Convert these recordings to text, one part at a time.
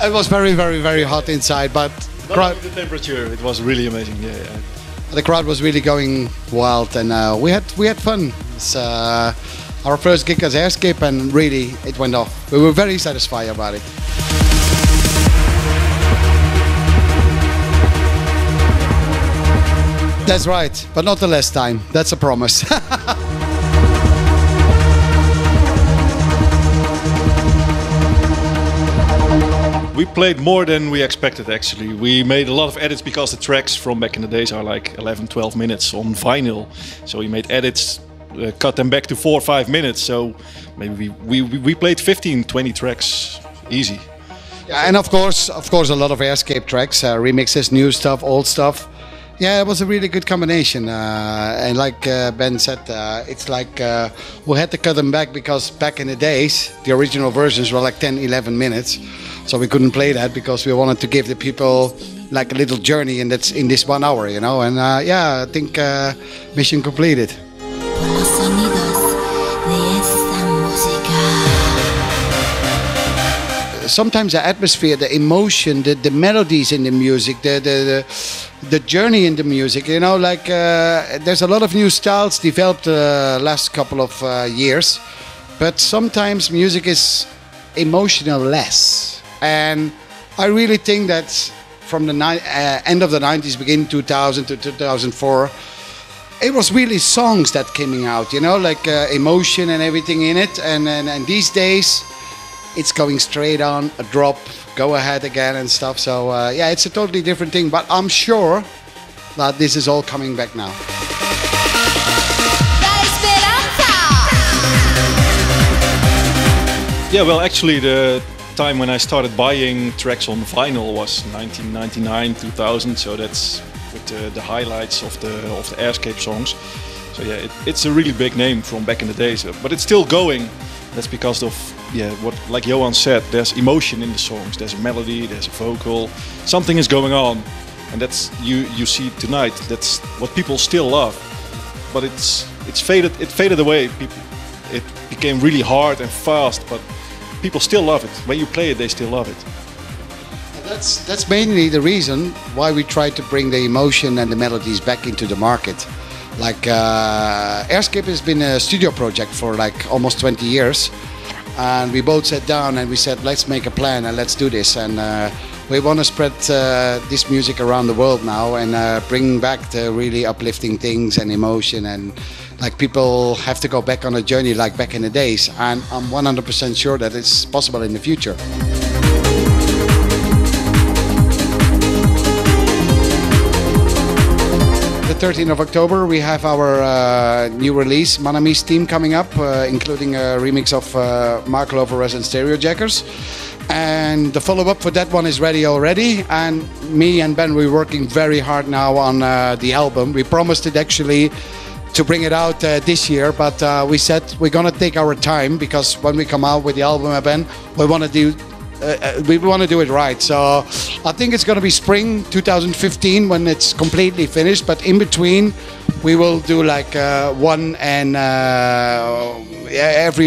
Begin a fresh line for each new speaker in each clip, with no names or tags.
It was very, very, very hot inside, but
The temperature, it was really amazing. Yeah.
the crowd was really going wild, and we had fun. It's our first gig as Airscape, and really it went off. We were very satisfied about it. That's right, but not the last time. That's a promise.
We played more than we expected actually. We made a lot of edits because the tracks from back in the days are like 11, 12 minutes on vinyl. So we made edits, cut them back to 4 or 5 minutes. So maybe we played 15, 20 tracks easy.
Yeah, and of course, a lot of Airscape tracks, remixes, new stuff, old stuff. Yeah, it was a really good combination. And like Ben said, it's like we had to cut them back because back in the days, the original versions were like 10, 11 minutes. So we couldn't play that because we wanted to give the people like a little journey, and that's in this 1 hour, you know. And yeah, I think mission completed. Sometimes the atmosphere, the emotion, the melodies in the music, the journey in the music, you know, like there's a lot of new styles developed last couple of years, but sometimes music is emotional less. And I really think that from the end of the 90s, beginning 2000 to 2004, it was really songs that came out, you know, like emotion and everything in it. And these days, it's going straight on, a drop, go ahead again and stuff. So yeah, it's a totally different thing, but I'm sure that this is all coming back now.
Yeah, well actually the time when I started buying tracks on vinyl was 1999, 2000, so that's with the highlights of the Airscape songs. So yeah, it's a really big name from back in the days, but it's still going. That's because of, yeah, what, like Johan said, there's emotion in the songs, there's a melody, there's a vocal, something is going on, and that's you see tonight. That's what people still love, but it faded away. It became really hard and fast, but people still love it. When you play it, they still love it.
That's mainly the reason why we try to bring the emotion and the melodies back into the market. Like Airscape has been a studio project for like almost 20 years, and we both sat down and we said, let's make a plan and let's do this. And we want to spread this music around the world now and bring back the really uplifting things and emotion, and like people have to go back on a journey like back in the days. And I'm 100% sure that it's possible in the future. The 13th of October we have our new release, Manami's Team, coming up, including a remix of Mark Lover's and Stereo Jackers. And the follow-up for that one is ready already. And me and Ben, we're working very hard now on the album. We promised it actually to bring it out this year, but we said we're gonna take our time, because when we come out with the album, Ben, we want to do it right. So I think it's going to be spring 2015 when it's completely finished, but in between we will do like every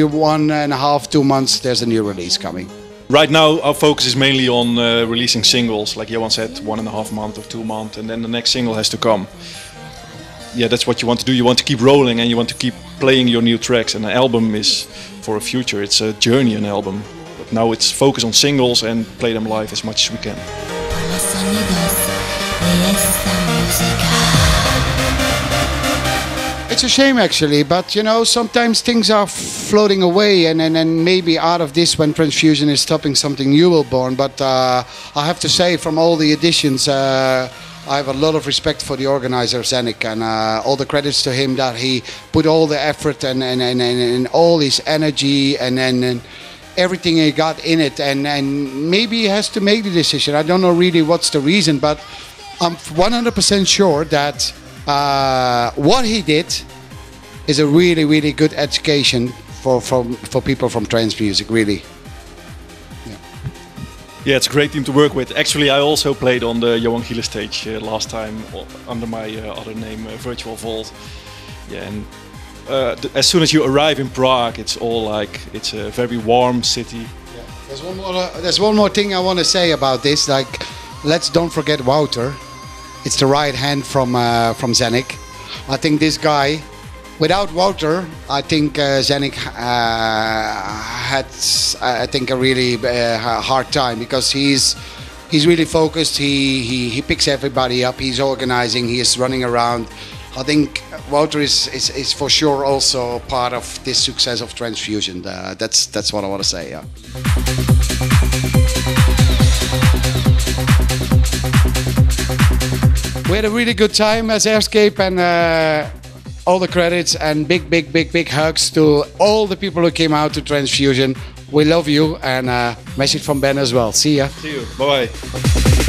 1.5, 2 months there's a new release coming.
Right now our focus is mainly on releasing singles, like Johan said, 1.5 months or 2 months, and then the next single has to come. Yeah, that's what you want to do. You want to keep rolling and you want to keep playing your new tracks, and an album is for a future. It's a journey, an album. But now it's focus on singles and play them live as much as we can.
It's a shame actually, but you know, sometimes things are floating away, and maybe out of this, when Trancefusion is stopping, something new will born. But I have to say, from all the editions, I have a lot of respect for the organizer, Zanik, and all the credits to him, that he put all the effort and all his energy and everything he got in it, and maybe he has to make the decision. I don't know really what's the reason, but I'm 100% sure that what he did is a really, really good education for people from trance music, really.
Yeah, it's a great team to work with. Actually, I also played on the Johan Gielen stage last time under my other name, Virtual Vault. Yeah, and as soon as you arrive in Prague, it's all like, it's a very warm city.
Yeah, There's one more thing I want to say about this. Like, let's don't forget Wouter. It's the right hand from Zenik. I think this guy, without Wouter, I think Zenik had a really hard time, because he's really focused. He picks everybody up. He's organizing. He is running around. I think Wouter is for sure also part of this success of Trancefusion. That's what I want to say. Yeah. We had a really good time as Airscape, and all the credits and big hugs to all the people who came out to Trancefusion. We love you, and message from Ben as well. See ya.
See you. Bye bye.